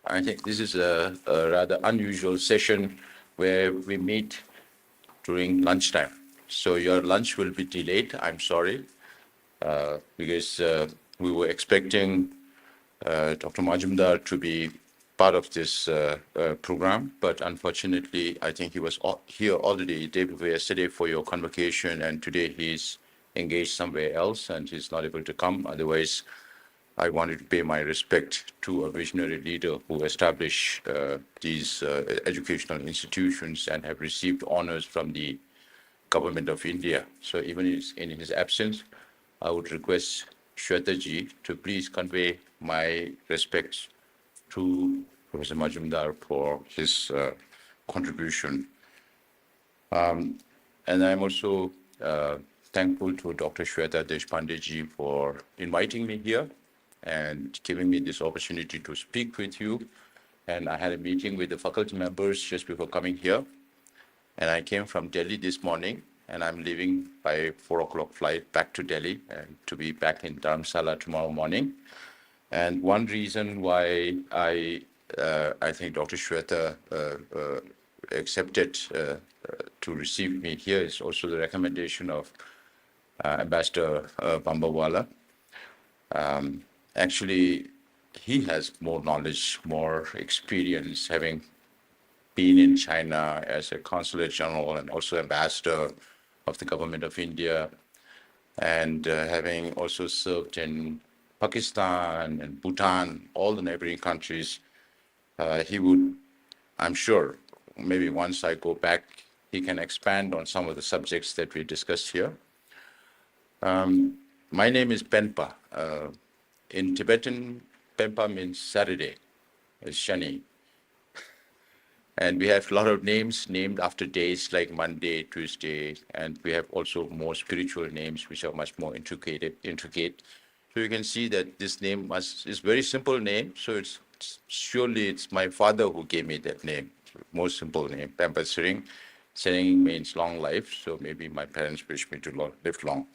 I think this is a rather unusual session where we meet during lunchtime. So your lunch will be delayed. I'm sorry, because we were expecting Dr. Majumdar to be part of this program, but unfortunately, I think he was here already the day before yesterday for your convocation, and today he's engaged somewhere else and he's not able to come. Otherwise, I wanted to pay my respect to a visionary leader who established these educational institutions and have received honors from the government of India. So even in his absence, I would request Shwetaji to please convey my respects to Professor Majumdar for his contribution. And I'm also thankful to Dr. Shweta Deshpande for inviting me here and giving me this opportunity to speak with you. And I had a meeting with the faculty members just before coming here. And I came from Delhi this morning, and I'm leaving by 4:00 flight back to Delhi and to be back in Dharamsala tomorrow morning. And one reason why I think Dr. Shweta accepted to receive me here is also the recommendation of Ambassador Bambawala. Actually, he has more knowledge, more experience, having been in China as a consulate general and also ambassador of the government of India, and having also served in Pakistan and Bhutan, all the neighboring countries. He would, I'm sure, maybe once I go back, he can expand on some of the subjects that we discussed here. My name is Penpa. In Tibetan, Penpa means Saturday, it's Shani. And we have a lot of names named after days like Monday, Tuesday, and we have also more spiritual names which are much more intricate. So you can see that this name is very simple name. So surely it's my father who gave me that name, most simple name, Pampa Sering. Sering means long life, so maybe my parents wish me to live long.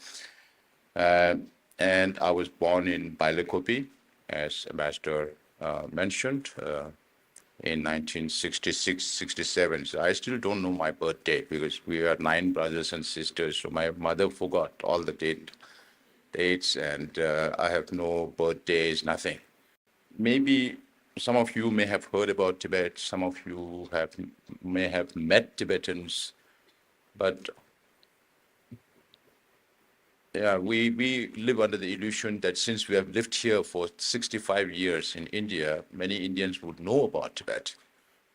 And I was born in Bailakopi, as Ambassador mentioned, in 1966-67. So I still don't know my birthday because we are 9 brothers and sisters. So my mother forgot all the dates, and I have no birthdays, nothing. Maybe some of you may have heard about Tibet. Some of you may have met Tibetans, but yeah, we live under the illusion that since we have lived here for 65 years in India, many Indians would know about Tibet.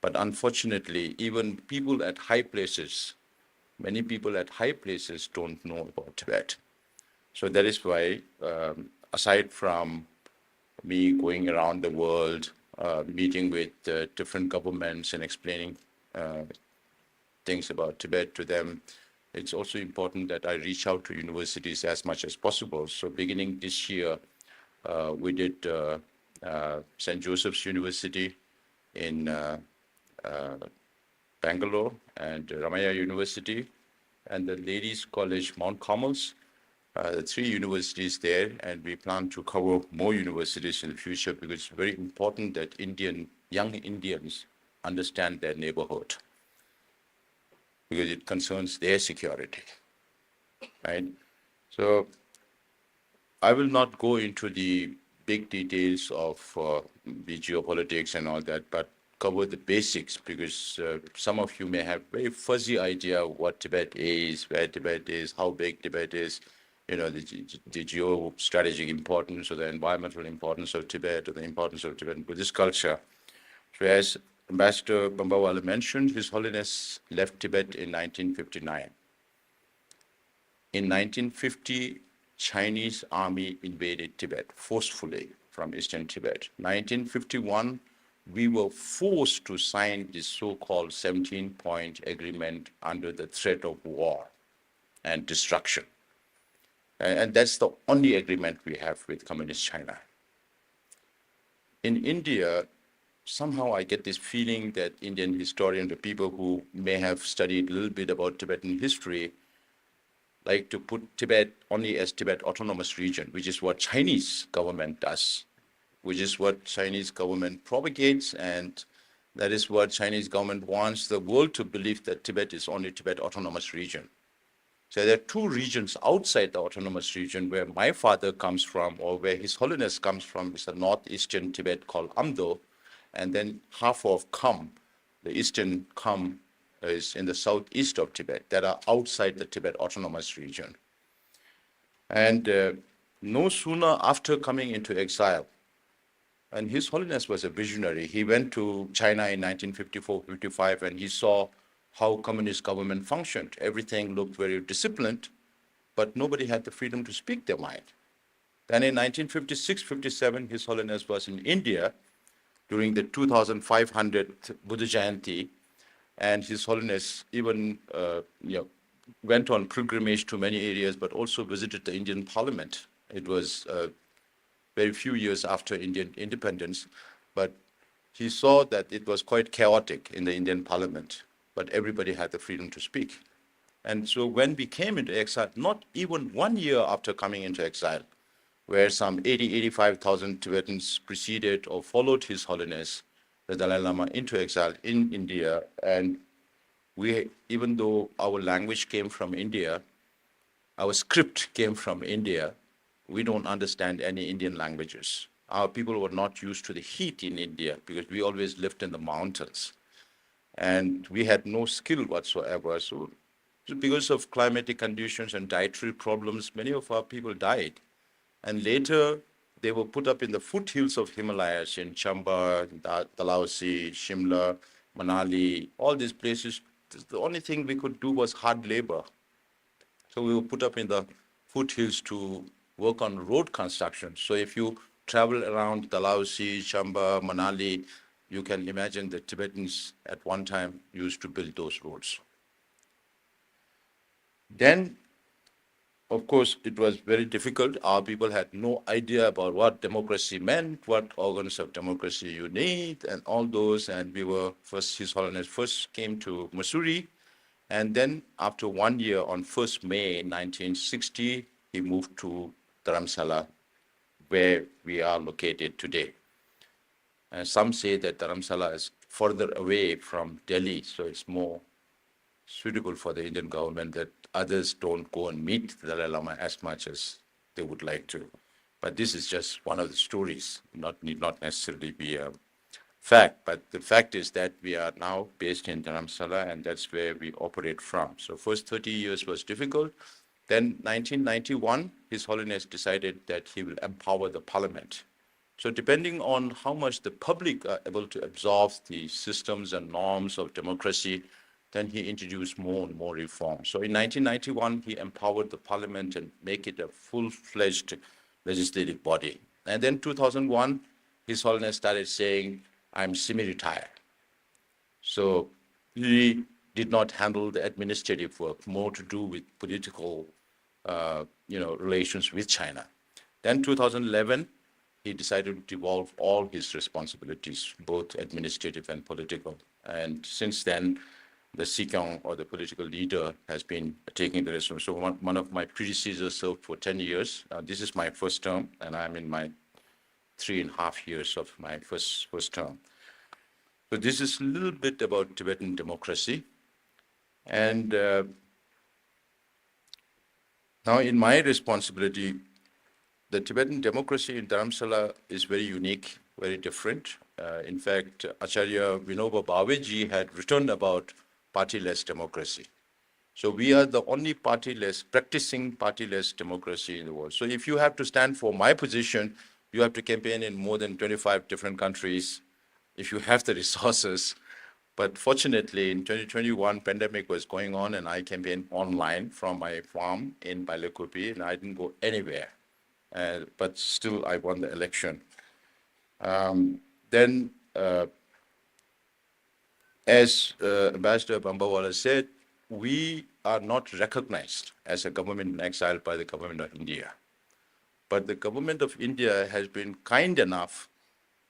But unfortunately, even people at high places, many people at high places don't know about Tibet. So that is why, aside from me going around the world, meeting with different governments and explaining things about Tibet to them, it's also important that I reach out to universities as much as possible. So beginning this year, we did St. Joseph's University in Bangalore and Ramaya University and the Ladies College Mount Carmel's, the 3 universities there, and we plan to cover more universities in the future because it's very important that young Indians understand their neighborhood because it concerns their security, right? So I will not go into the big details of the geopolitics and all that, but cover the basics because some of you may have very fuzzy idea of what Tibet is, where Tibet is, how big Tibet is, you know, the geostrategic importance or the environmental importance of Tibet or the importance of Tibetan Buddhist culture. So as Ambassador Bambawala mentioned, His Holiness left Tibet in 1959. In 1950, Chinese army invaded Tibet forcefully from eastern Tibet. 1951, we were forced to sign this so-called 17-point agreement under the threat of war and destruction. And that's the only agreement we have with Communist China. In India, somehow I get this feeling that Indian historians, the people who may have studied a little bit about Tibetan history, like to put Tibet only as Tibet Autonomous Region, which is what Chinese government does. which is what Chinese government propagates, and that is what Chinese government wants the world to believe, that Tibet is only Tibet Autonomous Region. So there are two regions outside the autonomous region where my father comes from, or where His Holiness comes from, is the northeastern Tibet called Amdo, and then half of Kham, the eastern Kham, is in the southeast of Tibet, that are outside the Tibet Autonomous Region. And no sooner after coming into exile, and His Holiness was a visionary. He went to China in 1954-55, and he saw how communist government functioned. Everything looked very disciplined, but nobody had the freedom to speak their mind. Then in 1956-57, His Holiness was in India during the 2500th Buddha Jayanti, and His Holiness even went on pilgrimage to many areas, but also visited the Indian Parliament. It was very few years after Indian independence, but he saw that it was quite chaotic in the Indian Parliament, but everybody had the freedom to speak. And so when we came into exile, not even 1 year after coming into exile, where some 85,000 Tibetans preceded or followed His Holiness, the Dalai Lama, into exile in India, and we, even though our language came from India, our script came from India, we don't understand any Indian languages. Our people were not used to the heat in India because we always lived in the mountains. And we had no skill whatsoever. So because of climatic conditions and dietary problems, many of our people died. And later, they were put up in the foothills of Himalayas in Chamba, Dalhousie, Shimla, Manali, all these places. The only thing we could do was hard labor. So we were put up in the foothills to work on road construction. So if you travel around Dalhousie, Chamba, Manali, you can imagine the Tibetans at one time used to build those roads. Then, of course, it was very difficult. Our people had no idea about what democracy meant, what organs of democracy you need, and all those. And we were first, His Holiness first came to Mussoorie, and then after 1 year, on 1st May 1960, he moved to Dharamsala, where we are located today. And some say that Dharamsala is further away from Delhi, so it's more suitable for the Indian government that others don't go and meet the Dalai Lama as much as they would like to. But this is just one of the stories, need not necessarily be a fact. But the fact is that we are now based in Dharamsala, and that's where we operate from. So first 30 years was difficult. Then 1991, His Holiness decided that he will empower the parliament. So depending on how much the public are able to absorb the systems and norms of democracy, then he introduced more and more reforms. So in 1991, he empowered the parliament and make it a full-fledged legislative body. And then 2001, His Holiness started saying, I'm semi-retired. So he did not handle the administrative work, more to do with political relations with China. Then 2011, he decided to devolve all his responsibilities, both administrative and political. And since then, the Sikyong, or the political leader, has been taking the responsibility. So one of my predecessors served for 10 years. This is my first term, and I'm in my 3.5 years of my first term. So this is a little bit about Tibetan democracy. And now in my responsibility, the Tibetan democracy in Dharamsala is very unique, very different. In fact, Acharya Vinoba Bhaveji had written about party-less democracy. So we are the only practicing party-less democracy in the world. So if you have to stand for my position, you have to campaign in more than 25 different countries if you have the resources. But fortunately, in 2021, pandemic was going on, and I campaigned online from my farm in Bailakupi, and I didn't go anywhere. But still, I won the election. Then, as Ambassador Bambawala said, we are not recognized as a government in exile by the government of India. But the government of India has been kind enough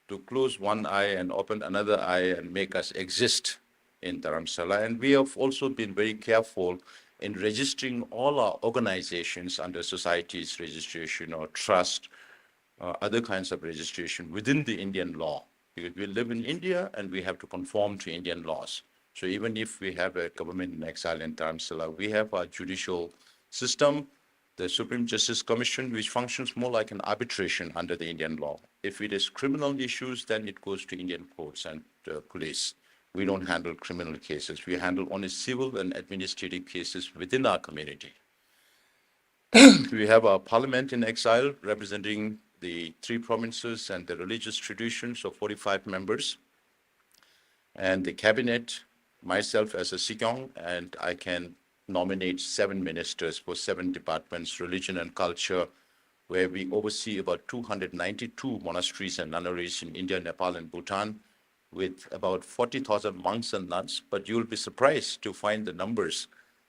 to close one eye and open another eye and make us exist in Dharamsala. And we have also been very careful in registering all our organizations under society's registration or trust other kinds of registration within the Indian law, because we live in India and we have to conform to Indian laws. So even if we have a government in exile in Dharamsala, we have our judicial system, the Supreme Justice Commission, which functions more like an arbitration under the Indian law. If it is criminal issues, then it goes to Indian courts and police. We don't handle criminal cases. We handle only civil and administrative cases within our community. We have our parliament in exile representing the 3 provinces and the religious traditions of 45 members. And the cabinet, myself as a Sikyong, and I can nominate 7 ministers for 7 departments, religion and culture, where we oversee about 292 monasteries and nunneries in India, Nepal, and Bhutan, with about 40,000 monks and nuns. But you'll be surprised to find the numbers.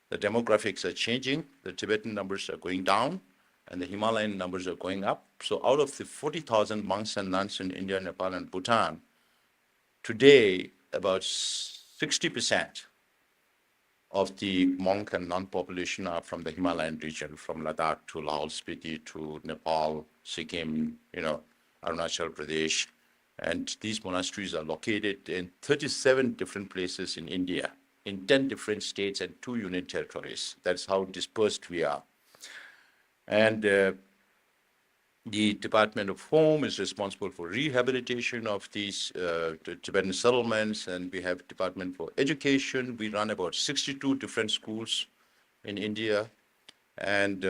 The demographics are changing. The Tibetan numbers are going down, and the Himalayan numbers are going up. So out of the 40,000 monks and nuns in India, Nepal, and Bhutan, today about 60% of the monk and nun population are from the Himalayan region, from Ladakh to Laos, Spiti to Nepal, Sikkim, Arunachal Pradesh. And these monasteries are located in 37 different places in India, in 10 different states and 2 union territories. That's how dispersed we are. And the Department of Home is responsible for rehabilitation of these the Tibetan settlements, and we have Department for Education. We run about 62 different schools in India, and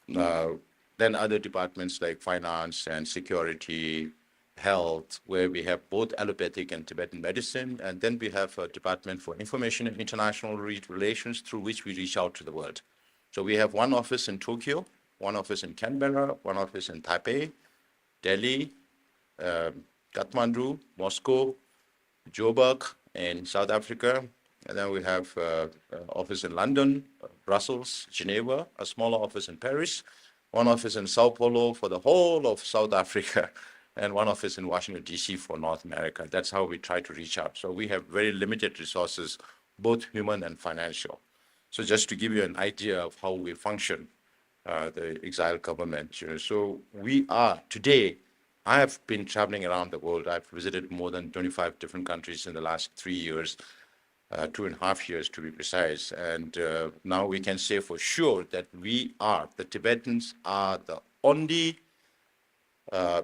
then other departments like finance and security, health, where we have both allopathic and Tibetan medicine. And then we have a Department for Information and International Relations, through which we reach out to the world. So we have one office in Tokyo, one office in Canberra, one office in Taipei, Delhi, Kathmandu, Moscow, Joburg in South Africa. And then we have an office in London, Brussels, Geneva, a smaller office in Paris, one office in Sao Paulo for the whole of South Africa, and one office in Washington, D.C. for North America. That's how we try to reach out. So we have very limited resources, both human and financial. So just to give you an idea of how we function, the exile government. So we are, today, I have been traveling around the world. I've visited more than 25 different countries in the last 3 years, 2.5 years to be precise. And now we can say for sure that the Tibetans are the only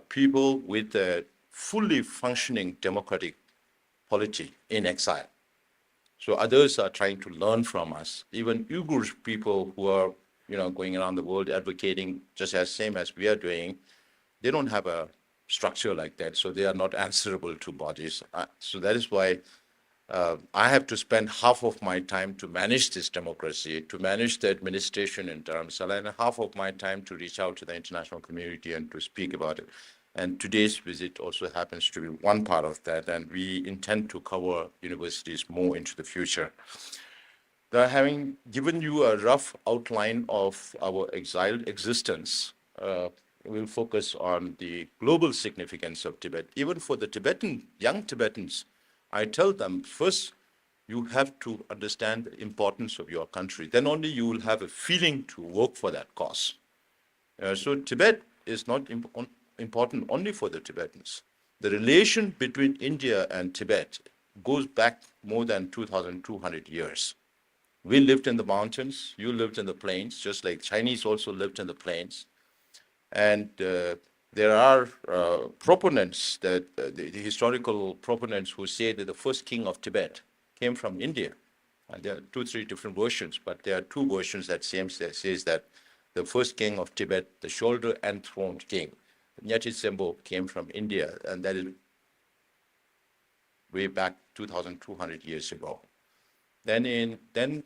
people with a fully functioning democratic polity in exile. So others are trying to learn from us. Even Uyghur people who are, going around the world advocating just as same as we are doing, they don't have a structure like that. So they are not answerable to bodies. So that is why I have to spend half of my time to manage this democracy, to manage the administration in Dharamsala, and half of my time to reach out to the international community and to speak about it. And today's visit also happens to be one part of that, and we intend to cover universities more into the future. Having given you a rough outline of our exiled existence, we'll focus on the global significance of Tibet. Even for the young Tibetans, I tell them, first, you have to understand the importance of your country. Then only you will have a feeling to work for that cause. So Tibet is not important only for the Tibetans. The relation between India and Tibet goes back more than 2,200 years. We lived in the mountains, you lived in the plains, just like Chinese also lived in the plains. And there are proponents, the historical proponents who say that the first king of Tibet came from India. And there are 2-3 different versions, but there are 2 versions that says that the first king of Tibet, the shoulder-enthroned king, Nyati Sembo, came from India, and that is way back 2,200 years ago. Then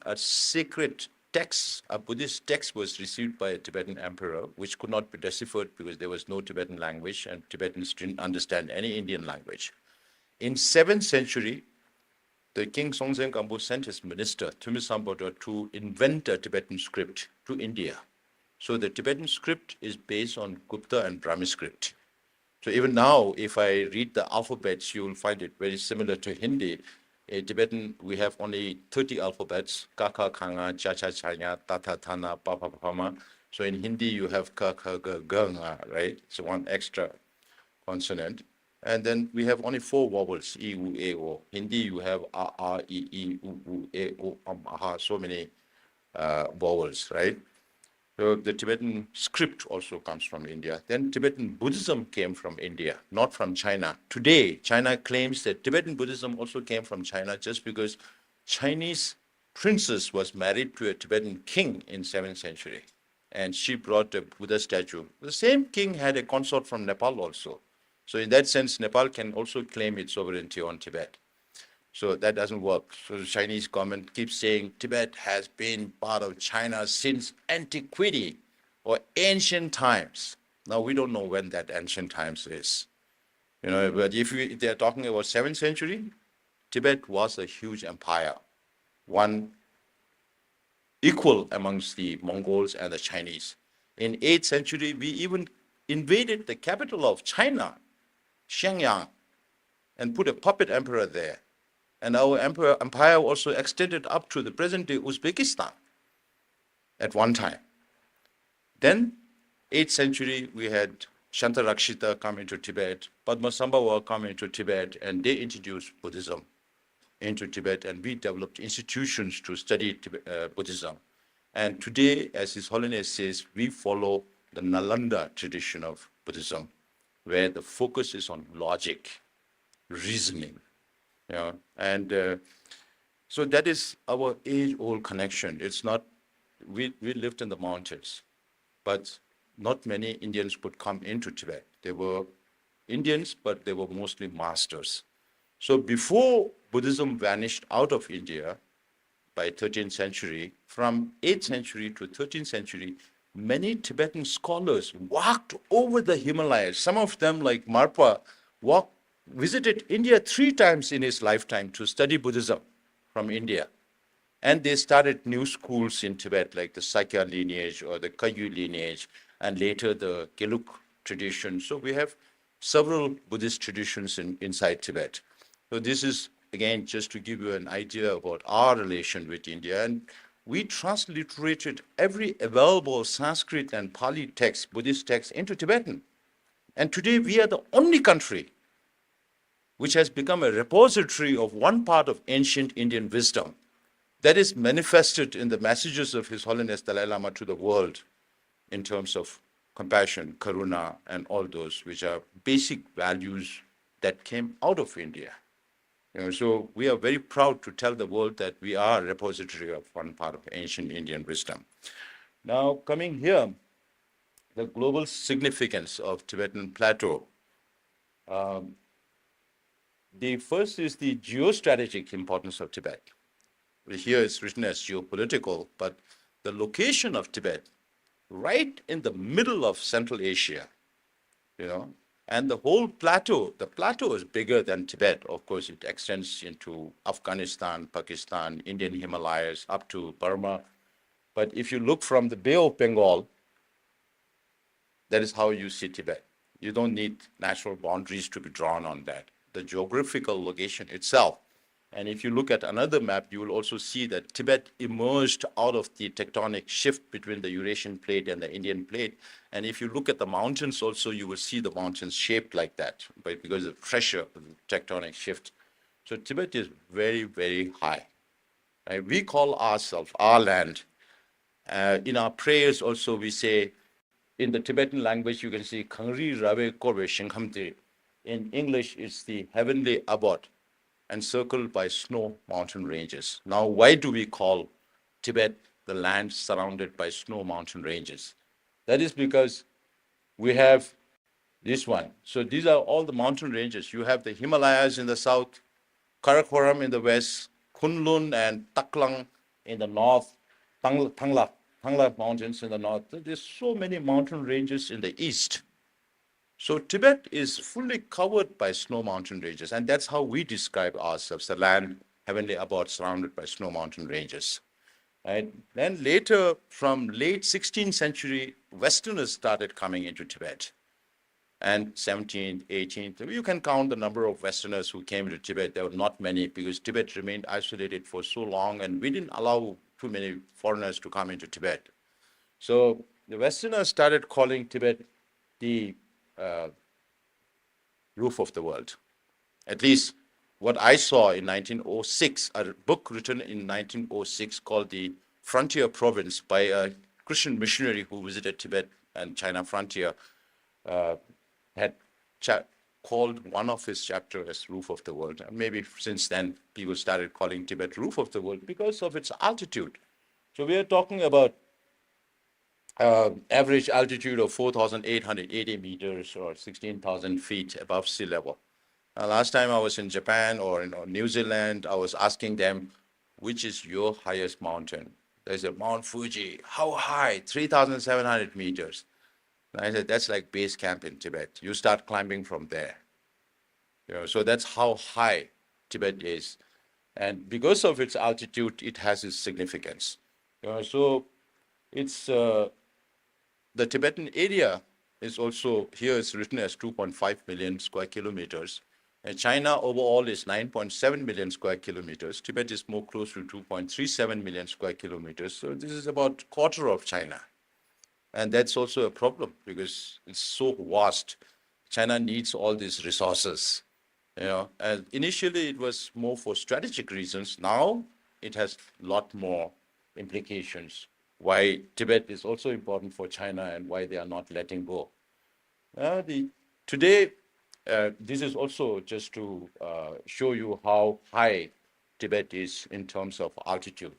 a sacred text, a Buddhist text, was received by a Tibetan emperor, which could not be deciphered because there was no Tibetan language, and Tibetans didn't understand any Indian language. In 7th century, the King Songtsen Gampo sent his minister, Thumi Sampoda, to invent a Tibetan script to India. So the Tibetan script is based on Gupta and Brahmi script. So even now, if I read the alphabets, you will find it very similar to Hindi. In Tibetan, we have only 30 alphabets: Kaka, Kanga, Cha Cha Chanya, Tata Thana, Papa Pama. So in Hindi, you have ka, kha, ga, ga, nga, right? So one extra consonant. And then we have only four vowels, e, u, e, o. Hindi, you have a, e, u, e, o, aha, so many vowels, right? So the Tibetan script also comes from India. Then Tibetan Buddhism came from India, not from China. Today, China claims that Tibetan Buddhism also came from China just because Chinese princess was married to a Tibetan king in 7th century. And she brought a Buddha statue. The same king had a consort from Nepal also. So in that sense, Nepal can also claim its sovereignty on Tibet. So that doesn't work. So the Chinese government keeps saying Tibet has been part of China since antiquity or ancient times. Now we don't know when that ancient times is. But if they're talking about 7th century, Tibet was a huge empire, one equal amongst the Mongols and the Chinese. In 8th century, we even invaded the capital of China, Shenyang, and put a puppet emperor there. And our empire also extended up to the present-day Uzbekistan at one time. Then, 8th century, we had Shantarakshita come into Tibet, Padmasambhava come into Tibet, and they introduced Buddhism into Tibet, and we developed institutions to study Buddhism. And today, as His Holiness says, we follow the Nalanda tradition of Buddhism, where the focus is on logic, reasoning. And so that is our age-old connection. It's not, we lived in the mountains, but not many Indians would come into Tibet. They were Indians, but they were mostly masters. So before Buddhism vanished out of India by 13th century, from 8th century to 13th century, many Tibetan scholars walked over the Himalayas. Some of them, like Marpa, visited India 3 times in his lifetime to study Buddhism from India. And they started new schools in Tibet, like the Sakya lineage or the Kagyu lineage, and later the Geluk tradition. So we have several Buddhist traditions inside Tibet. So this is, again, just to give you an idea about our relation with India. And we transliterated every available Sanskrit and Pali text, Buddhist text, into Tibetan. And today we are the only country which has become a repository of one part of ancient Indian wisdom that is manifested in the messages of His Holiness Dalai Lama to the world in terms of compassion, karuna, and all those, which are basic values that came out of India. So we are very proud to tell the world that we are a repository of one part of ancient Indian wisdom. Now, coming here, the global significance of Tibetan Plateau. The first is the geostrategic importance of Tibet. Here it's written as geopolitical, but the location of Tibet, right in the middle of Central Asia, and the whole plateau, the plateau is bigger than Tibet. Of course, it extends into Afghanistan, Pakistan, Indian Himalayas, up to Burma. But if you look from the Bay of Bengal, that is how you see Tibet. You don't need natural boundaries to be drawn on that. The geographical location itself. And if you look at another map, you will also see that Tibet emerged out of the tectonic shift between the Eurasian plate and the Indian plate. And if you look at the mountains also, you will see the mountains shaped like that, but because of the pressure of the tectonic shift. So Tibet is very, very high. Right? We call ourselves, our land. In our prayers also, we say, in the Tibetan language, you can see, Khangri Rabe Korbe Shinghamte. In English, it's the heavenly abode, encircled by snow mountain ranges. Now, why do we call Tibet the land surrounded by snow mountain ranges? That is because we have this one. So these are all the mountain ranges. You have the Himalayas in the south, Karakoram in the west, Kunlun and Taklang in the north, Thangla mountains in the north. There's so many mountain ranges in the east. So Tibet is fully covered by snow mountain ranges, and that's how we describe ourselves, the land heavenly abode surrounded by snow mountain ranges. Right? Then later, from late 16th century, Westerners started coming into Tibet. And 17th, 18th, you can count the number of Westerners who came to Tibet. There were not many because Tibet remained isolated for so long, and we didn't allow too many foreigners to come into Tibet. So the Westerners started calling Tibet the uh, roof of the world. At least what I saw in 1906, a book written in 1906 called The Frontier Province by a Christian missionary who visited Tibet and China frontier, uh, had called one of his chapters as Roof of the World. And maybe since then, people started calling Tibet Roof of the World because of its altitude. So we are talking about average altitude of 4,880 meters or 16,000 feet above sea level. Last time I was in Japan or in New Zealand, I was asking them, which is your highest mountain? They said, Mount Fuji. How high? 3,700 meters. And I said, that's like base camp in Tibet. You start climbing from there. So that's how high Tibet is. And because of its altitude, it has its significance. So it's the Tibetan area is also, here it's written as 2.5 million square kilometers. And China overall is 9.7 million square kilometers. Tibet is more close to 2.37 million square kilometers. So this is about a quarter of China. And that's also a problem because it's so vast. China needs all these resources. And initially it was more for strategic reasons. Now it has a lot more implications. Why Tibet is also important for China and why they are not letting go. Today, this is also just to show you how high Tibet is in terms of altitude.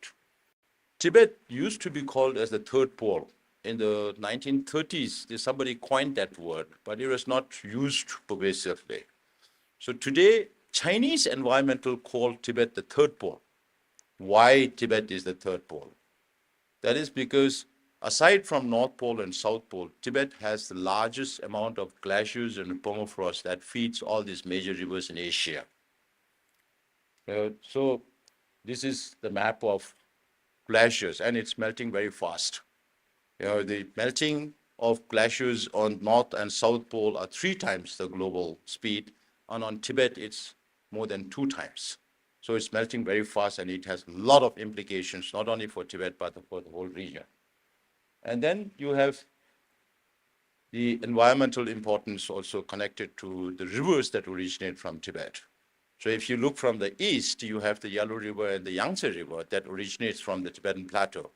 Tibet used to be called as the third pole. In the 1930s, somebody coined that word, but it was not used pervasively. So today, Chinese environmental call Tibet the third pole. Why Tibet is the third pole? That is because aside from North Pole and South Pole, Tibet has the largest amount of glaciers and permafrost that feeds all these major rivers in Asia. So this is the map of glaciers, and it's melting very fast. The melting of glaciers on North and South Pole are 3 times the global speed, and on Tibet, it's more than 2 times. So it's melting very fast, and it has a lot of implications, not only for Tibet, but for the whole region. And then you have the environmental importance also connected to the rivers that originate from Tibet. So if you look from the east, you have the Yellow River and the Yangtze River that originates from the Tibetan Plateau.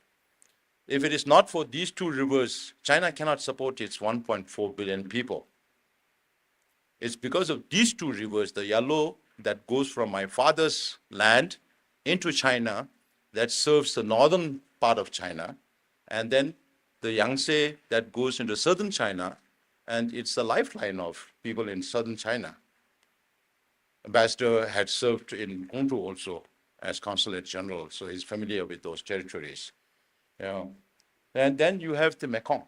If it is not for these 2 rivers, China cannot support its 1.4 billion people. It's because of these 2 rivers, the Yellow that goes from my father's land into China, that serves the northern part of China, and then the Yangtze that goes into southern China, and it's the lifeline of people in southern China. Ambassador had served in Hongzhou also as consulate general, so he's familiar with those territories. And then you have the Mekong.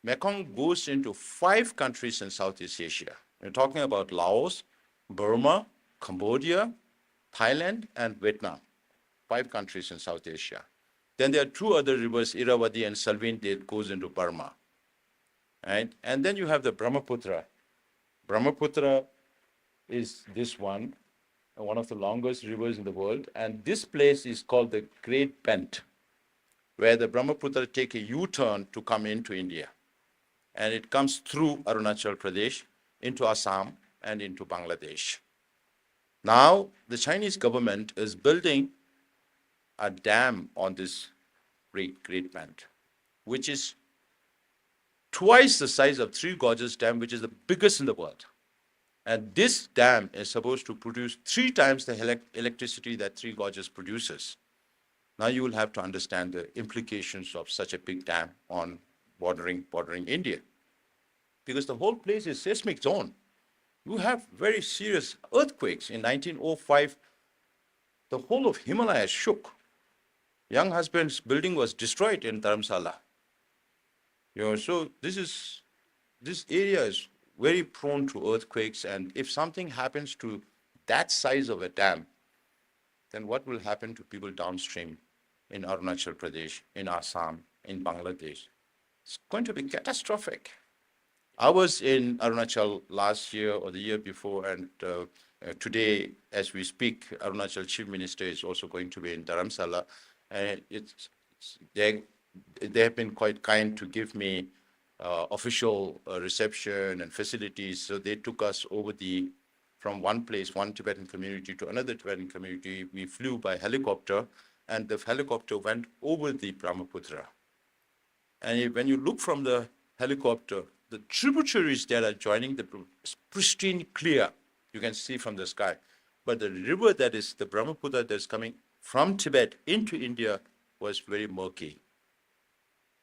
Mekong goes into 5 countries in Southeast Asia. We're talking about Laos, Burma, Cambodia, Thailand, and Vietnam. 5 countries in South Asia. Then there are 2 other rivers, Irrawaddy and Salween, that goes into Burma. Right? And then you have the Brahmaputra. Brahmaputra is this one of the longest rivers in the world. And this place is called the Great Bend, where the Brahmaputra take a U-turn to come into India. And it comes through Arunachal Pradesh, into Assam, and into Bangladesh. Now, the Chinese government is building a dam on this Great Bend, which is twice the size of Three Gorges Dam, which is the biggest in the world. And this dam is supposed to produce 3 times the electricity that Three Gorges produces. Now you will have to understand the implications of such a big dam on bordering India. Because the whole place is seismic zone. You have very serious earthquakes. In 1905, the whole of Himalaya shook. Young Husband's building was destroyed in Dharamsala. So this area is very prone to earthquakes, and if something happens to that size of a dam, then what will happen to people downstream in Arunachal Pradesh, in Assam, in Bangladesh? It's going to be catastrophic. I was in Arunachal last year or the year before, and today, as we speak, Arunachal Chief Minister is also going to be in Dharamsala. They're they have been quite kind to give me official reception and facilities. So they took us over from one place, one Tibetan community to another Tibetan community. We flew by helicopter, and the helicopter went over the Brahmaputra. And when you look from the helicopter, the tributaries that are joining the is pristine clear. You can see from the sky. But the river that is the Brahmaputra that's coming from Tibet into India was very murky.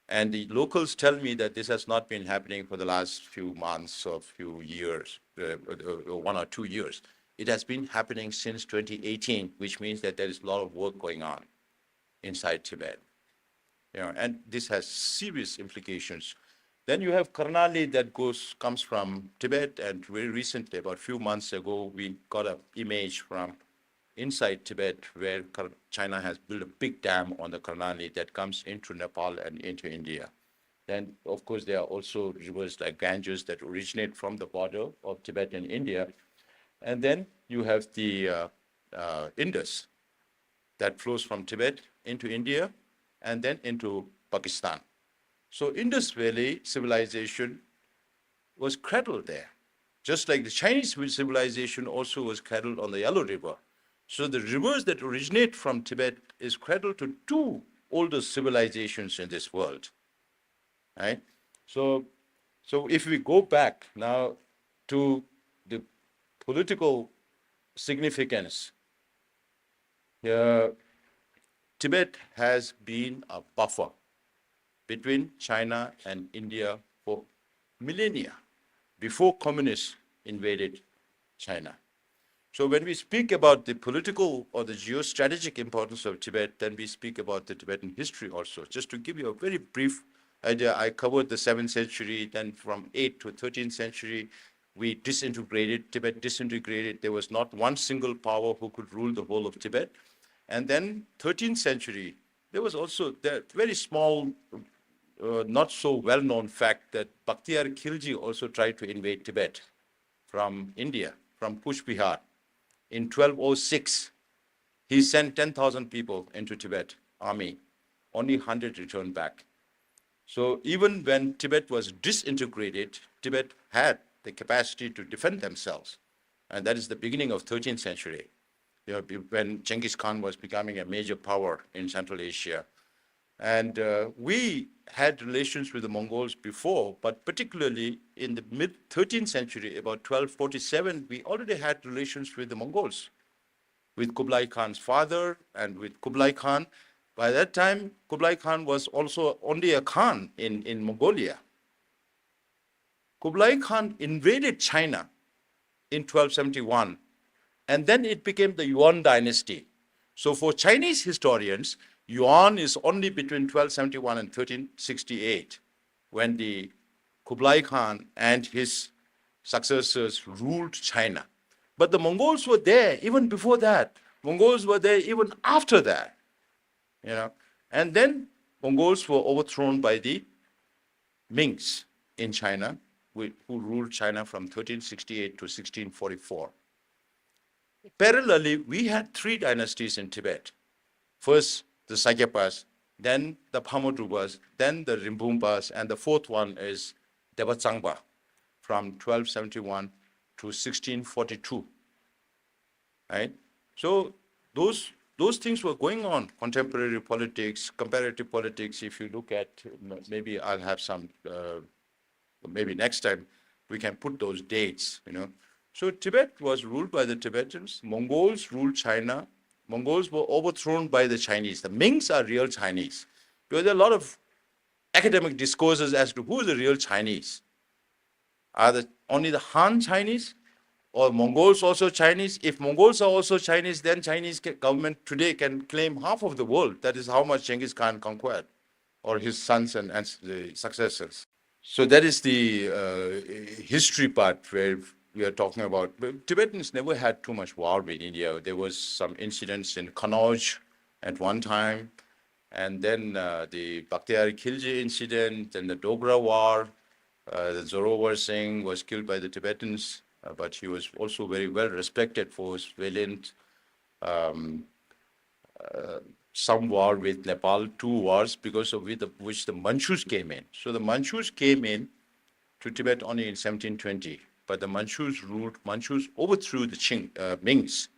And the locals tell me that this has not been happening for the last few months or few years, 1 or 2 years. It has been happening since 2018, which means that there is a lot of work going on inside Tibet. And this has serious implications. Then you have Karnali that comes from Tibet, and very recently, about a few months ago, we got an image from inside Tibet where China has built a big dam on the Karnali that comes into Nepal and into India. Then, of course, there are also rivers like Ganges that originate from the border of Tibet and India. And then you have the Indus that flows from Tibet into India and then into Pakistan. So Indus Valley civilization was cradled there, just like the Chinese civilization also was cradled on the Yellow River. So the rivers that originate from Tibet is cradle to two oldest civilizations in this world, right? So if we go back now to the political significance, Tibet has been a buffer between China and India for millennia before communists invaded China. So when we speak about the political or the geostrategic importance of Tibet, then we speak about the Tibetan history also. Just to give you a very brief idea, I covered the 7th century, then from 8th to 13th century, we Tibet disintegrated. There was not one single power who could rule the whole of Tibet. And then 13th century, there was also the very small, not so well-known fact that Bakhtiyar Khilji also tried to invade Tibet from India, from Kuch Bihar. In 1206, he sent 10,000 people into Tibet army. Only 100 returned back. So even when Tibet was disintegrated, Tibet had the capacity to defend themselves. And that is the beginning of 13th century, when Genghis Khan was becoming a major power in Central Asia. And we had relations with the Mongols before, but particularly in the mid-13th century, about 1247, we already had relations with the Mongols, with Kublai Khan's father and with Kublai Khan. By that time, Kublai Khan was also only a Khan in Mongolia. Kublai Khan invaded China in 1271, and then it became the Yuan dynasty. So for Chinese historians, Yuan is only between 1271 and 1368, when the Kublai Khan and his successors ruled China. But the Mongols were there even before that. Mongols were there even after that. And then Mongols were overthrown by the Mings in China, who ruled China from 1368 to 1644. Parallelly, we had 3 dynasties in Tibet. First, the Sakyapas, then the Phamodrupas, then the Rinpoches, and the 4th one is Devachangpa from 1271 to 1642. Right? So those things were going on, contemporary politics, comparative politics. If you look at, maybe I'll have some, maybe next time we can put those dates, So Tibet was ruled by the Tibetans. Mongols ruled China. Mongols were overthrown by the Chinese. The Mings are real Chinese. There are a lot of academic discourses as to who is the real Chinese. Are only the Han Chinese, or Mongols also Chinese? If Mongols are also Chinese, then Chinese government today can claim half of the world. That is how much Genghis Khan conquered, or his sons and the successors. So that is the history part where we are talking about. But Tibetans never had too much war with India. There was some incidents in Kannauj at one time, and then the Bakhtiyar Khilji incident, and the Dogra War. The Zorovar Singh was killed by the Tibetans, but he was also very well respected for his valiant some war with Nepal, 2 wars, because of which the Manchus came in. So the Manchus came in to Tibet only in 1720, but the Manchus overthrew the Mings,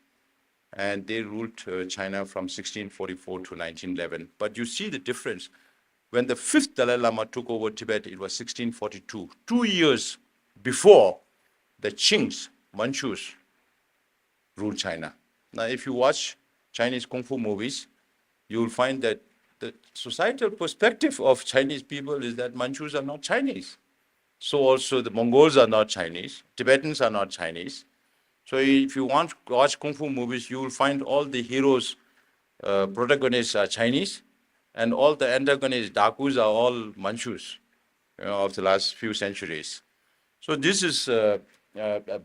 and they ruled China from 1644 to 1911. But you see the difference. When the fifth Dalai Lama took over Tibet, it was 1642, 2 years before the Manchus, ruled China. Now, if you watch Chinese Kung Fu movies, you will find that the societal perspective of Chinese people is that Manchus are not Chinese. So also the Mongols are not Chinese, Tibetans are not Chinese. So if you want to watch Kung Fu movies, you will find all the heroes, protagonists are Chinese, and all the antagonists, Dakus, are all Manchus, of the last few centuries. So this is a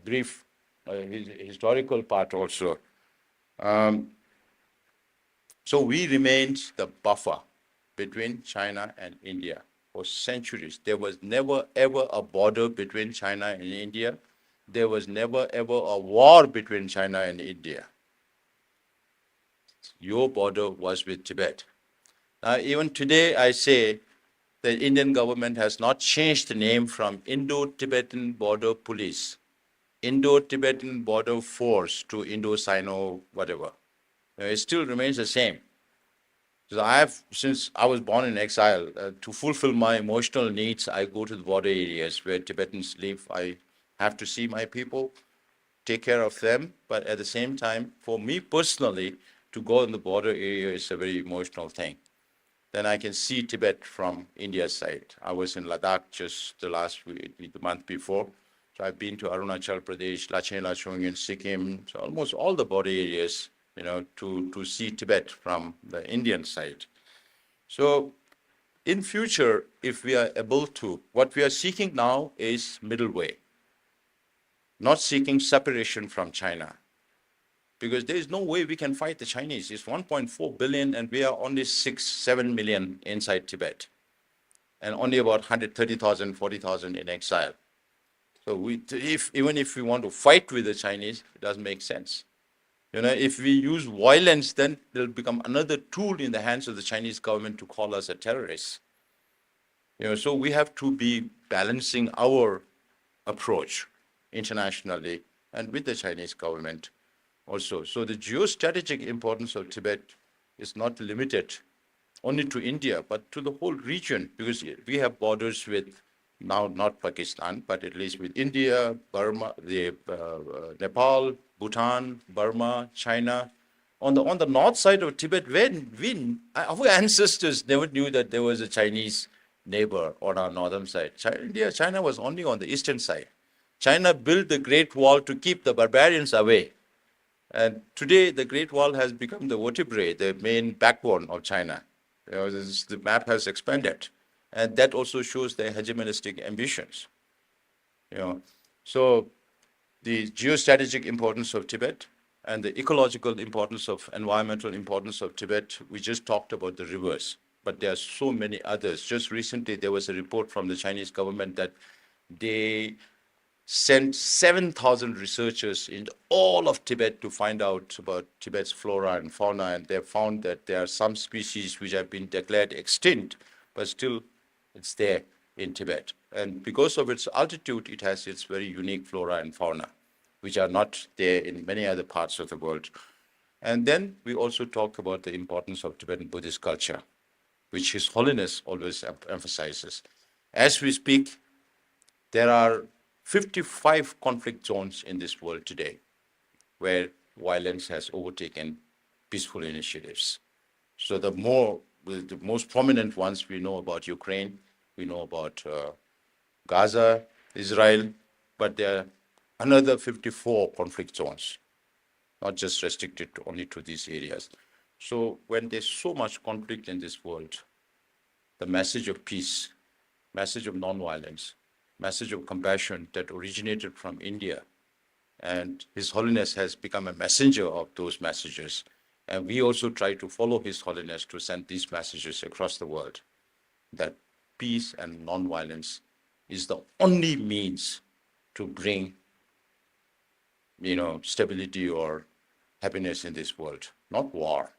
brief historical part also. So we remained the buffer between China and India for centuries. There was never ever a border between China and India. There was never ever a war between China and India. Your border was with Tibet. Now, even today, I say the Indian government has not changed the name from Indo-Tibetan Border Police, Indo-Tibetan Border Force to Indo-Sino whatever. It still remains the same. So since I was born in exile, to fulfill my emotional needs, I go to the border areas where Tibetans live. I have to see my people, take care of them, but at the same time, for me personally, to go in the border area is a very emotional thing. Then I can see Tibet from India's side. I was in Ladakh just the month before. So I've been to Arunachal Pradesh, Lachen Lachung in Sikkim, so almost all the border areas, to see Tibet from the Indian side. So in future, if we are able to, what we are seeking now is middle way, not seeking separation from China, because there is no way we can fight the Chinese. It's 1.4 billion, and we are only 6-7 million inside Tibet, and only about 130,000, 40,000 in exile. So even if we want to fight with the Chinese, it doesn't make sense. If we use violence, then it'll become another tool in the hands of the Chinese government to call us a terrorist. So we have to be balancing our approach internationally and with the Chinese government also. So the geostrategic importance of Tibet is not limited only to India, but to the whole region, because we have borders with, now not Pakistan, but at least with India, Burma, Nepal, Bhutan, Burma, China. On the north side of Tibet, our ancestors never knew that there was a Chinese neighbor on our northern side. China was only on the eastern side. China built the Great Wall to keep the barbarians away. And today, the Great Wall has become the vertebrae, the main backbone of China. The map has expanded. And that also shows their hegemonistic ambitions. So the geostrategic importance of Tibet and the ecological importance of environmental importance of Tibet, we just talked about the rivers, but there are so many others. Just recently, there was a report from the Chinese government that they sent 7,000 researchers in all of Tibet to find out about Tibet's flora and fauna, and they found that there are some species which have been declared extinct, but still it's there in Tibet. And because of its altitude, it has its very unique flora and fauna, which are not there in many other parts of the world. And then we also talk about the importance of Tibetan Buddhist culture, which His Holiness always emphasizes. As we speak, there are 55 conflict zones in this world today where violence has overtaken peaceful initiatives. So the most prominent ones, we know about Ukraine, we know about Gaza, Israel, but there are another 54 conflict zones, not just restricted only to these areas. So when there's so much conflict in this world, the message of peace, message of nonviolence, message of compassion that originated from India, and His Holiness has become a messenger of those messages. And we also try to follow His Holiness to send these messages across the world, that peace and nonviolence is the only means to bring, stability or happiness in this world, not war.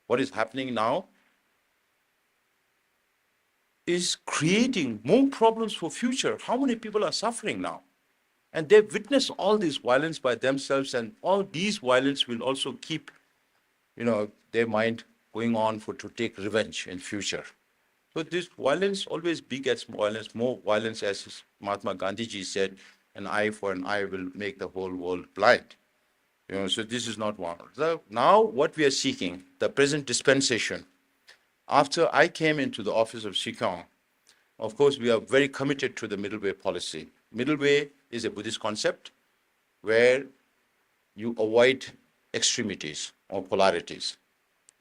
what is happening now is creating more problems for future. How many people are suffering now? And they've witnessed all this violence by themselves, and all these violence will also keep, their mind going on to take revenge in future. So this violence always begets violence, more violence, as Mahatma Gandhi ji said, an eye for an eye will make the whole world blind. So this is not one. So now what we are seeking, the present dispensation, after I came into the office of Shikong, of course, we are very committed to the middle way policy. Middle way is a Buddhist concept where you avoid extremities or polarities,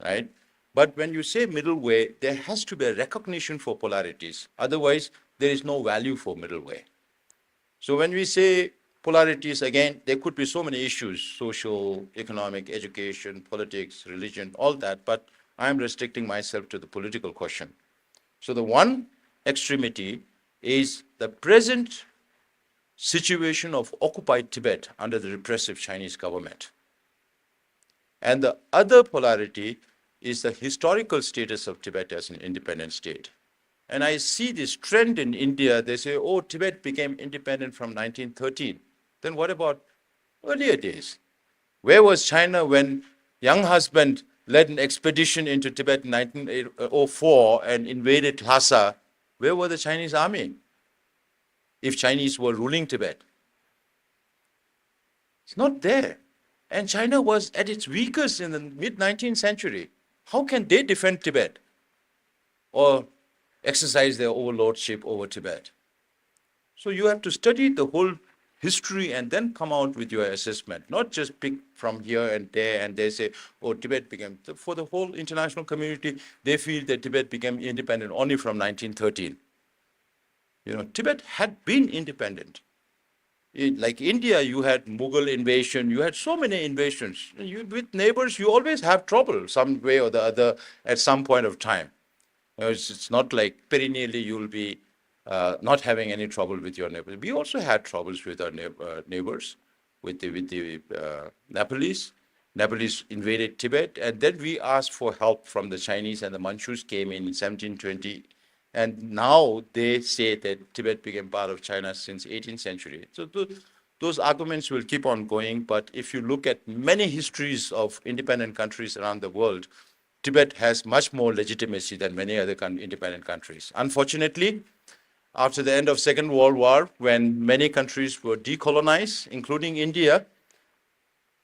right? But when you say middle way, there has to be a recognition for polarities. Otherwise, there is no value for middle way. So when we say polarities, again, there could be so many issues, social, economic, education, politics, religion, all that, but I'm restricting myself to the political question. So the one extremity is the present situation of occupied Tibet under the repressive Chinese government. And the other polarity is the historical status of Tibet as an independent state. And I see this trend in India. They say, oh, Tibet became independent from 1913. Then what about earlier days? Where was China when young husband led an expedition into Tibet in 1904 and invaded Lhasa? Where were the Chinese army if Chinese were ruling Tibet? It's not there. And China was at its weakest in the mid-19th century. How can they defend Tibet or exercise their overlordship over Tibet? So you have to study the whole history and then come out with your assessment, not just pick from here and there and they say, oh, Tibet became, for the whole international community, they feel that Tibet became independent only from 1913. Tibet had been independent. Like India, you had Mughal invasion, you had so many invasions. With neighbors, you always have trouble some way or the other at some point of time. It's not like perennially you'll be not having any trouble with your neighbors. We also had troubles with our neighbors, with the Nepalese. Nepalese invaded Tibet, and then we asked for help from the Chinese, and the Manchus came in 1720. And now they say that Tibet became part of China since 18th century. So those arguments will keep on going. But if you look at many histories of independent countries around the world, Tibet has much more legitimacy than many other independent countries. Unfortunately, after the end of Second World War, when many countries were decolonized, including India,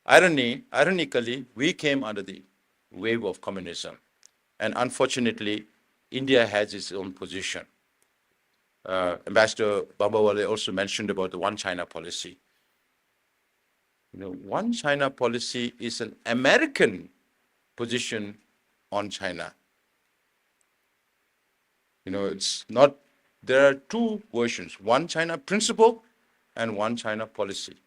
ironically, we came under the wave of communism. And unfortunately, India has its own position. Ambassador Bambawale also mentioned about the One China policy. One China policy is an American position on China. It's not, there are two versions, One China principle and One China policy.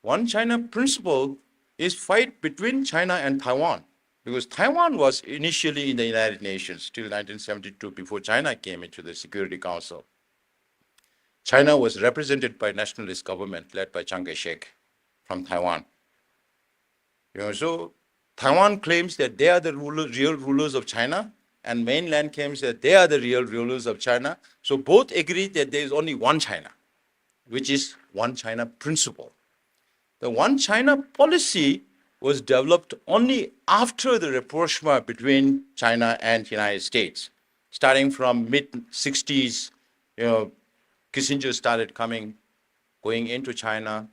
One China principle is fight between China and Taiwan, because Taiwan was initially in the United Nations till 1972 before China came into the Security Council. China was represented by nationalist government led by Chiang Kai-shek from Taiwan. So Taiwan claims that they are the real rulers of China, and mainland claims that they are the real rulers of China. So both agree that there is only one China, which is One China principle. The One China policy was developed only after the rapprochement between China and United States. Starting from mid-60s, Kissinger started going into China,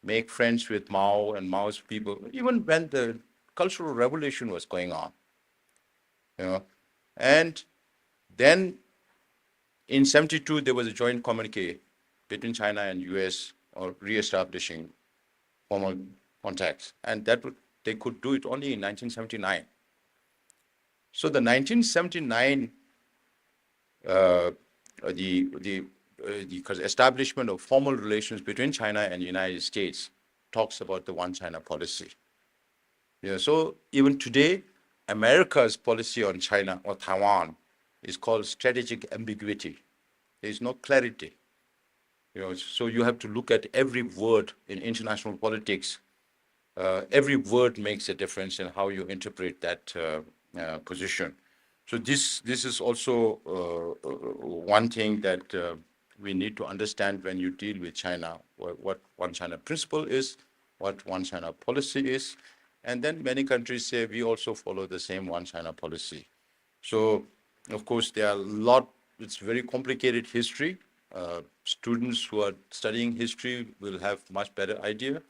make friends with Mao and Mao's people, even when the Cultural Revolution was going on. And then in 72, there was a joint communique between China and US or re-establishing formal contacts, and they could do it only in 1979. So the 1979, the establishment of formal relations between China and the United States talks about the One China policy. So even today, America's policy on China or Taiwan is called strategic ambiguity. There is no clarity. So you have to look at every word in international politics. Every word makes a difference in how you interpret that position. So this is also one thing that we need to understand when you deal with China, what one China principle is, what one China policy is, and then many countries say we also follow the same one China policy. So, of course, there are a lot, it's very complicated history. Students who are studying history will have much better idea.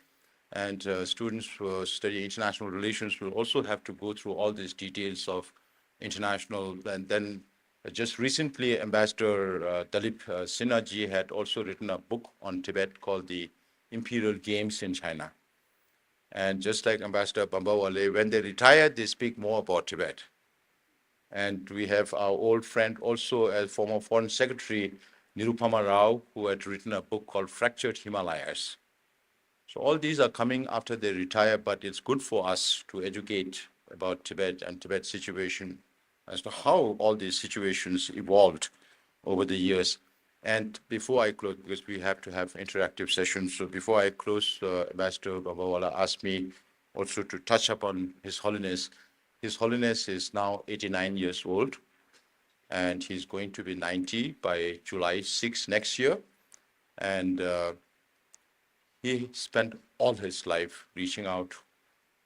And students who study international relations will also have to go through all these details of international. And then just recently, Ambassador Dalip Sinha ji had also written a book on Tibet called The Imperial Games in China. And just like Ambassador Bambawale, when they retire, they speak more about Tibet. And we have our old friend, also a former Foreign Secretary, Nirupama Rao, who had written a book called Fractured Himalayas. So all these are coming after they retire, but it's good for us to educate about Tibet and Tibet's situation as to how all these situations evolved over the years. And before I close, because we have to have interactive sessions, so before I close, Ambassador Babawala asked me also to touch upon His Holiness. His Holiness is now 89 years old, and he's going to be 90 by July 6 next year. And he spent all his life reaching out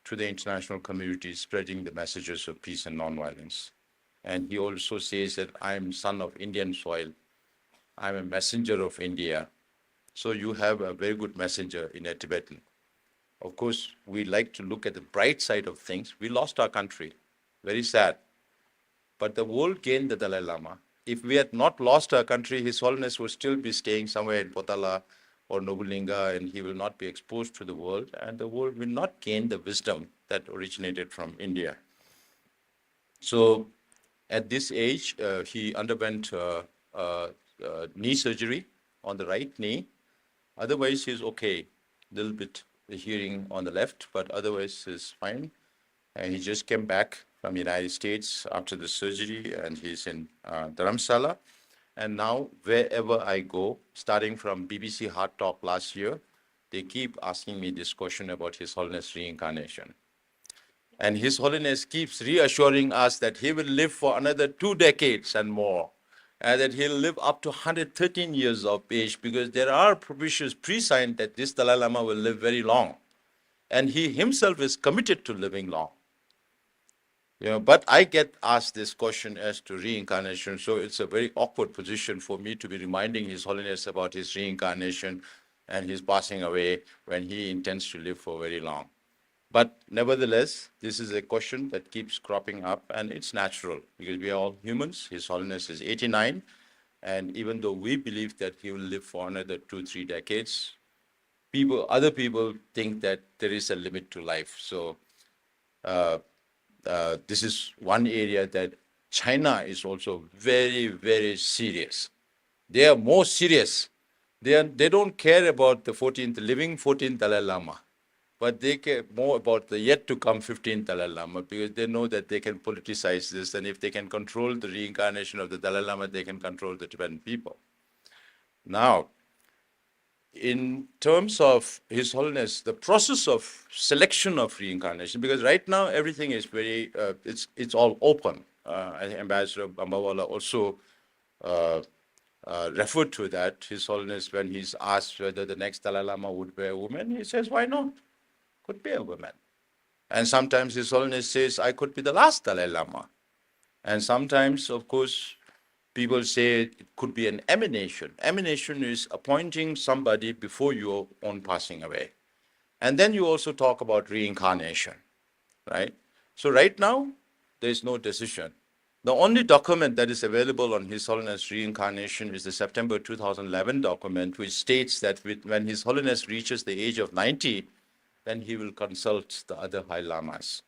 to the international community, spreading the messages of peace and nonviolence. And he also says that I'm son of Indian soil. I'm a messenger of India. So you have a very good messenger in a Tibetan. Of course, we like to look at the bright side of things. We lost our country. Very sad. But the world gained the Dalai Lama. If we had not lost our country, His Holiness would still be staying somewhere in Potala or Nobulinga, and he will not be exposed to the world, and the world will not gain the wisdom that originated from India. So at this age, he underwent knee surgery on the right knee. Otherwise, he's okay. A little bit the hearing on the left, but otherwise he's fine. And he just came back from the United States after the surgery, and he's in Dharamsala. And now, wherever I go, starting from BBC Hard Talk last year, they keep asking me this question about His Holiness reincarnation. And His Holiness keeps reassuring us that he will live for another 2 decades and more, and that he'll live up to 113 years of age, because there are provisions pre-signed that this Dalai Lama will live very long. And he himself is committed to living long. But I get asked this question as to reincarnation, so it's a very awkward position for me to be reminding His Holiness about his reincarnation and his passing away when he intends to live for very long. But nevertheless, this is a question that keeps cropping up, and it's natural because we are all humans. His Holiness is 89, and even though we believe that he will live for another 2-3 decades, other people think that there is a limit to life. So this is one area that China is also very, very serious. They are more serious. They don't care about the living 14th Dalai Lama, but they care more about the yet to come 15th Dalai Lama, because they know that they can politicize this, and if they can control the reincarnation of the Dalai Lama, they can control the Tibetan people. Now, in terms of His Holiness, the process of selection of reincarnation, because right now everything is very, it's all open. I think Ambassador Bambawala also referred to that. His Holiness, when he's asked whether the next Dalai Lama would be a woman, he says, why not? Could be a woman. And sometimes His Holiness says, I could be the last Dalai Lama. And sometimes, of course, people say it could be an emanation. Emanation is appointing somebody before your own passing away. And then you also talk about reincarnation, right? So right now, there is no decision. The only document that is available on His Holiness reincarnation is the September 2011 document, which states that when His Holiness reaches the age of 90, then he will consult the other High Lamas.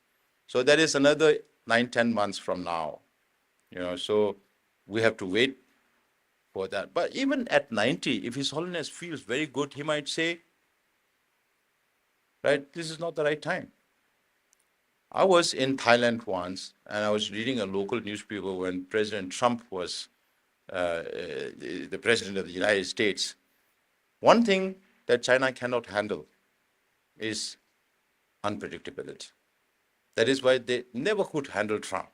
So that is another 9-10 months from now. So we have to wait for that. But even at 90, if His Holiness feels very good, he might say, right, this is not the right time. I was in Thailand once, and I was reading a local newspaper when President Trump was the President of the United States. One thing that China cannot handle is unpredictability. That is why they never could handle Trump.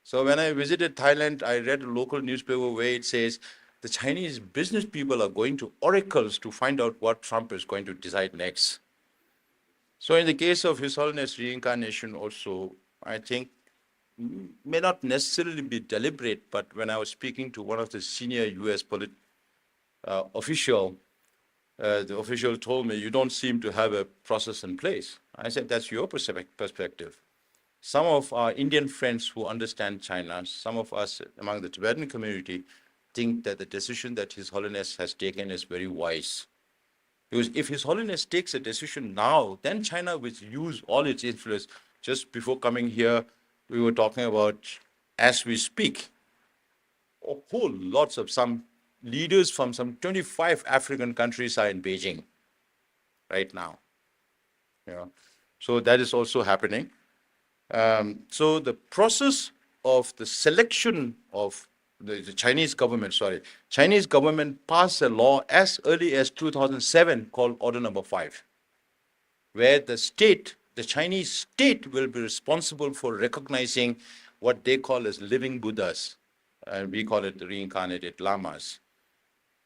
So when I visited Thailand, I read a local newspaper where it says the Chinese business people are going to oracles to find out what Trump is going to decide next. So in the case of His Holiness reincarnation also, I think may not necessarily be deliberate, but when I was speaking to one of the senior US official, the official told me, you don't seem to have a process in place. I said, that's your perspective. Some of our Indian friends who understand China, some of us among the Tibetan community, think that the decision that His Holiness has taken is very wise. Because if His Holiness takes a decision now, then China will use all its influence. Just before coming here, we were talking about, as we speak, a whole lots of some leaders from some 25 African countries are in Beijing right now. So that is also happening. So the process of the selection of the Chinese government passed a law as early as 2007 called Order Number 5, where the Chinese state will be responsible for recognizing what they call as living Buddhas, and we call it the reincarnated lamas.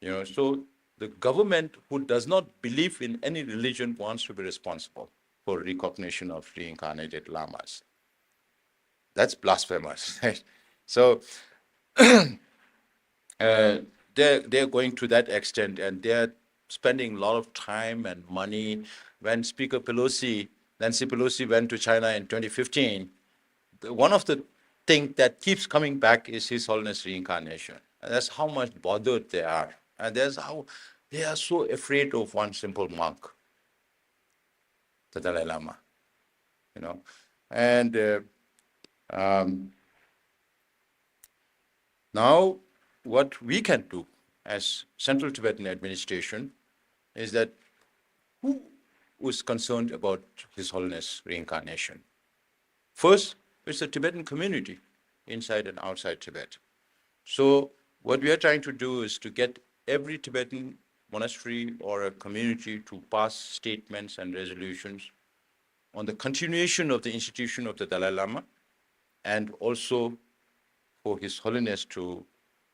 So the government who does not believe in any religion wants to be responsible for recognition of reincarnated lamas. That's blasphemous, right? So they're going to that extent, and they're spending a lot of time and money. When Nancy Pelosi went to China in 2015, one of the things that keeps coming back is His Holiness reincarnation. And that's how much bothered they are. And that's how they are so afraid of one simple monk, the Dalai Lama. And now what we can do as Central Tibetan administration is that who was concerned about His Holiness reincarnation? First, it's the Tibetan community inside and outside Tibet. So what we are trying to do is to get every Tibetan monastery or a community to pass statements and resolutions on the continuation of the institution of the Dalai Lama, and also for His Holiness to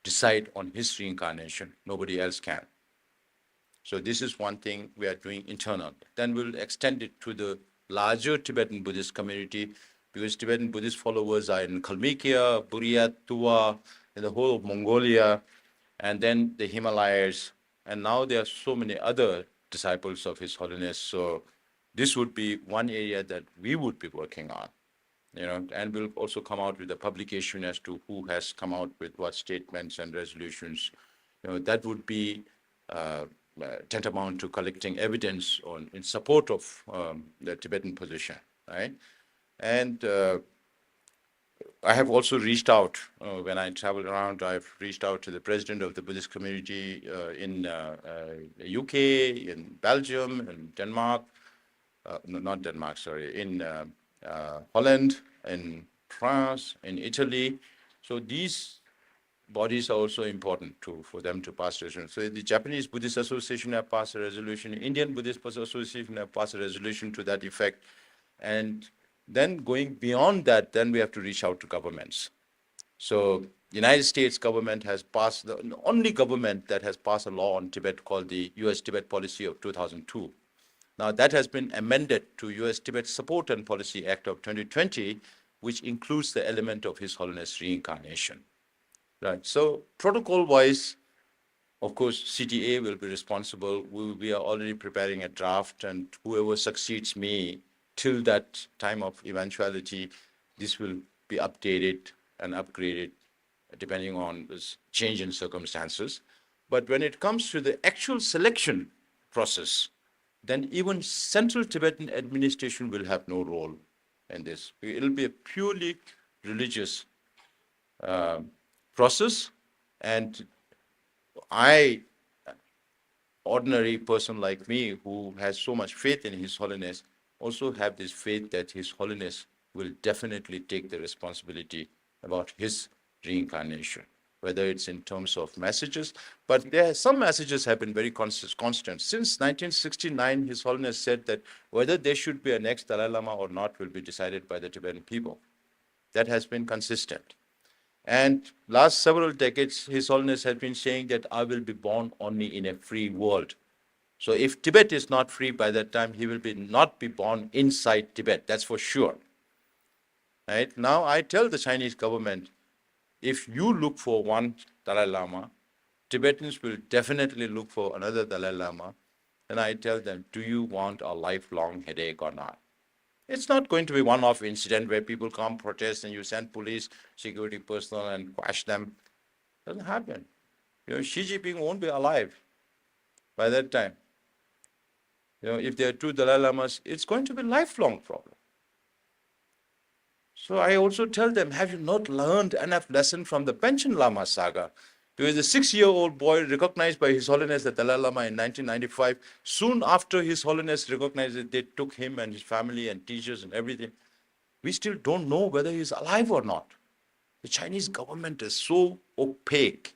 decide on his reincarnation. Nobody else can. So this is one thing we are doing internal. Then we'll extend it to the larger Tibetan Buddhist community, because Tibetan Buddhist followers are in Kalmykia, Buryat, Tuva, in the whole of Mongolia, and then the Himalayas. And now there are so many other disciples of His Holiness. So this would be one area that we would be working on. And we'll also come out with a publication as to who has come out with what statements and resolutions. That would be tantamount to collecting evidence in support of the Tibetan position, right? And I have also reached out, when I travel around, I've reached out to the president of the Buddhist community in the UK, in Belgium, in Denmark, not Denmark, sorry, in Holland, in France, in Italy. So these bodies are also important for them to pass resolutions. So the Japanese Buddhist Association have passed a resolution, Indian Buddhist Association have passed a resolution to that effect. And then going beyond that, then we have to reach out to governments. So the United States government has passed, the only government that has passed a law on Tibet called the U.S. Tibet Policy of 2002. Now that has been amended to U.S. Tibet Support and Policy Act of 2020, which includes the element of His Holiness reincarnation. Right. So protocol-wise, of course, CTA will be responsible. We are already preparing a draft, and whoever succeeds me till that time of eventuality, this will be updated and upgraded depending on this change in circumstances. But when it comes to the actual selection process, then even Central Tibetan administration will have no role in this. It'll be a purely religious process, and I, ordinary person like me who has so much faith in His Holiness, also have this faith that His Holiness will definitely take the responsibility about his reincarnation, whether it's in terms of messages, but there some messages have been very constant. Since 1969, His Holiness said that whether there should be a next Dalai Lama or not will be decided by the Tibetan people. That has been consistent. And last several decades, His Holiness has been saying that I will be born only in a free world. So if Tibet is not free by that time, he will not be born inside Tibet. That's for sure. Right? Now I tell the Chinese government, if you look for one Dalai Lama, Tibetans will definitely look for another Dalai Lama. And I tell them, do you want a lifelong headache or not? It's not going to be one-off incident where people come protest and you send police, security personnel and quash them. It doesn't happen. Xi Jinping won't be alive by that time. If there are two Dalai Lamas, it's going to be a lifelong problem. So I also tell them, have you not learned enough lesson from the Panchen Lama saga? Because the 6-year-old boy recognized by His Holiness the Dalai Lama in 1995, soon after His Holiness recognized it, they took him and his family and teachers and everything. We still don't know whether he's alive or not. The Chinese government is so opaque.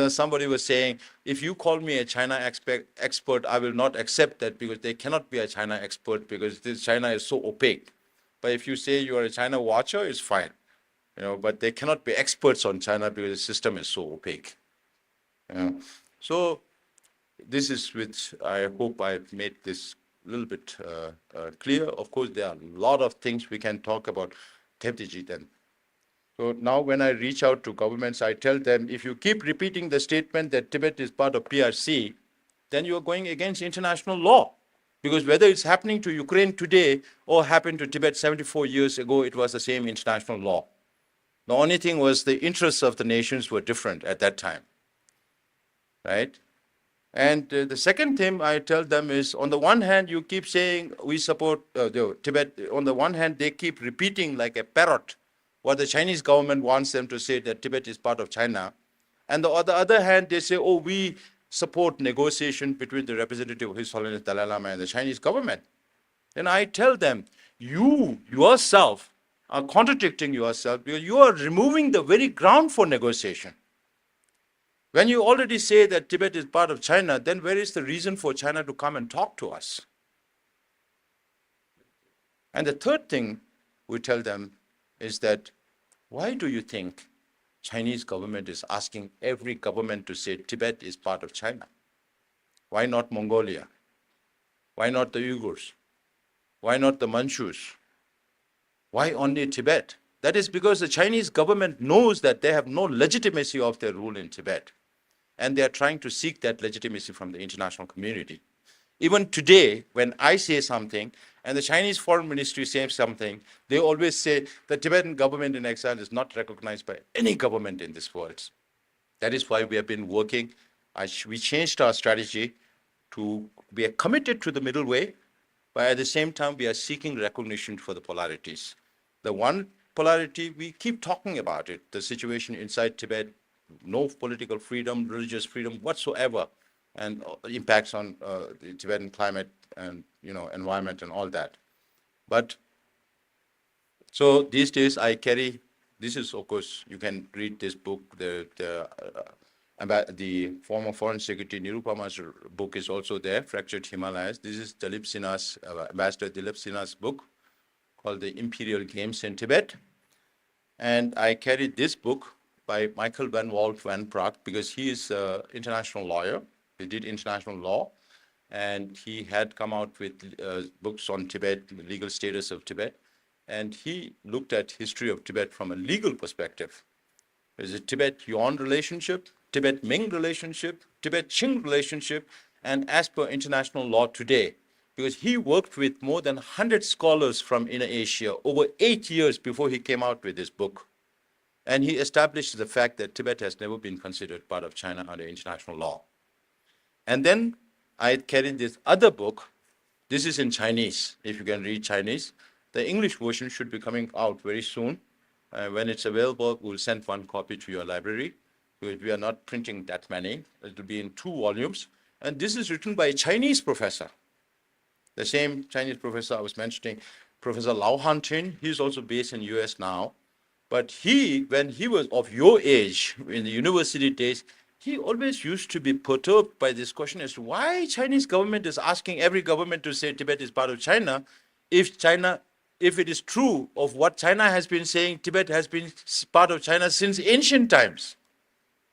Somebody was saying, if you call me a China expert, I will not accept that because they cannot be a China expert because China is so opaque. But if you say you are a China watcher, it's fine. But they cannot be experts on China because the system is so opaque. So this is which I hope I've made this a little bit clear. Of course, there are a lot of things we can talk about. Then. So now when I reach out to governments, I tell them, if you keep repeating the statement that Tibet is part of PRC, then you are going against international law. Because whether it's happening to Ukraine today or happened to Tibet 74 years ago, it was the same international law. The only thing was the interests of the nations were different at that time, right? And the second thing I tell them is, on the one hand, you keep saying we support Tibet. On the one hand, they keep repeating like a parrot what the Chinese government wants them to say, that Tibet is part of China. And on the other hand, they say, oh, we support negotiation between the representative of His Holiness Dalai Lama and the Chinese government. Then I tell them, you yourself are contradicting yourself because you are removing the very ground for negotiation. When you already say that Tibet is part of China, then where is the reason for China to come and talk to us? And the third thing we tell them is that, why do you think Chinese government is asking every government to say Tibet is part of China? Why not Mongolia? Why not the Uyghurs? Why not the Manchus? Why only Tibet? That is because the Chinese government knows that they have no legitimacy of their rule in Tibet. And they are trying to seek that legitimacy from the international community. Even today, when I say something, and the Chinese Foreign Ministry says something, they always say the Tibetan government in exile is not recognized by any government in this world. That is why we have been working. We changed our strategy to be committed to the middle way, but at the same time, we are seeking recognition for the polarities. The one polarity, we keep talking about it, the situation inside Tibet, no political freedom, religious freedom whatsoever, and impacts on the Tibetan climate and environment and all that. But so these days I carry, this is of course, you can read this book, the former Foreign Secretary Nirupama's book is also there, Fractured Himalayas. This is Dilip Sinha's, Ambassador Dilip Sinha's book called The Imperial Games in Tibet. And I carried this book by Michael van Walt van Praag because he is an international lawyer. He did international law, and he had come out with books on Tibet, the legal status of Tibet, and he looked at history of Tibet from a legal perspective. Is it Tibet-Yuan relationship, Tibet-Ming relationship, Tibet-Qing relationship, and as per international law today, because he worked with more than 100 scholars from Inner Asia over 8 years before he came out with this book. And he established the fact that Tibet has never been considered part of China under international law. And then I carried this other book. This is in Chinese, if you can read Chinese. The English version should be coming out very soon. When it's available, we'll send one copy to your library, because we are not printing that many. It will be in 2 volumes. And this is written by a Chinese professor. The same Chinese professor I was mentioning, Professor Lau Han-tin, he's also based in US now. But when he was of your age, in the university days, he always used to be perturbed by this question as to why Chinese government is asking every government to say Tibet is part of China if China if it is true of what China has been saying, Tibet has been part of China since ancient times,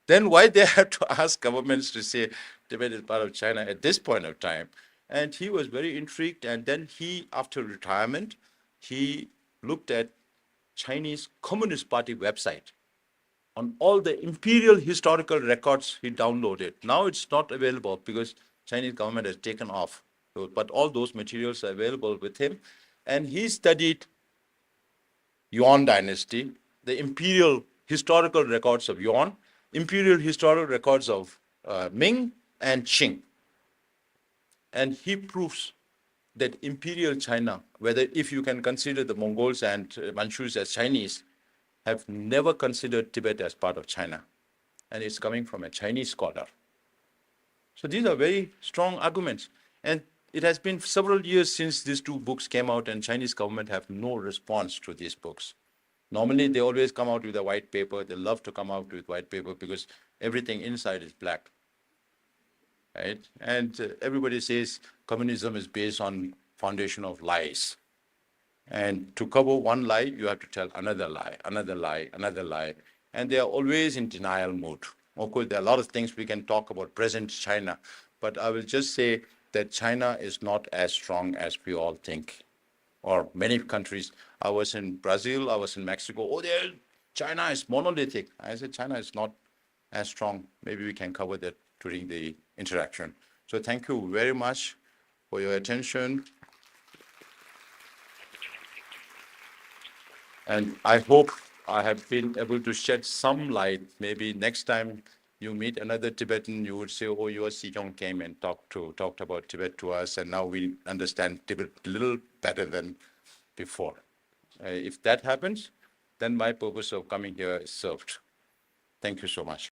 then why they have to ask governments to say Tibet is part of China at this point of time? And he was very intrigued. And then he, after retirement, he looked at Chinese Communist Party website on all the imperial historical records he downloaded. Now it's not available because Chinese government has taken off. So, but all those materials are available with him. And he studied Yuan dynasty, the imperial historical records of Yuan, imperial historical records of Ming and Qing. And he proves that imperial China, whether if you can consider the Mongols and Manchus as Chinese, have never considered Tibet as part of China. And it's coming from a Chinese scholar. So these are very strong arguments. And it has been several years since these two books came out, and Chinese government have no response to these books. Normally, they always come out with a white paper. They love to come out with white paper because everything inside is black, right? And everybody says communism is based on foundation of lies. And to cover one lie, you have to tell another lie, another lie, another lie. And they are always in denial mode. Of course, there are a lot of things we can talk about present China, but I will just say that China is not as strong as we all think, or many countries. I was in Brazil, I was in Mexico. Oh, China is monolithic. I said, China is not as strong. Maybe we can cover that during the interaction. So thank you very much for your attention. And I hope I have been able to shed some light. Maybe next time you meet another Tibetan, you would say, oh, your Sejong came and talked about Tibet to us, and now we understand Tibet a little better than before. If that happens, then my purpose of coming here is served. Thank you so much.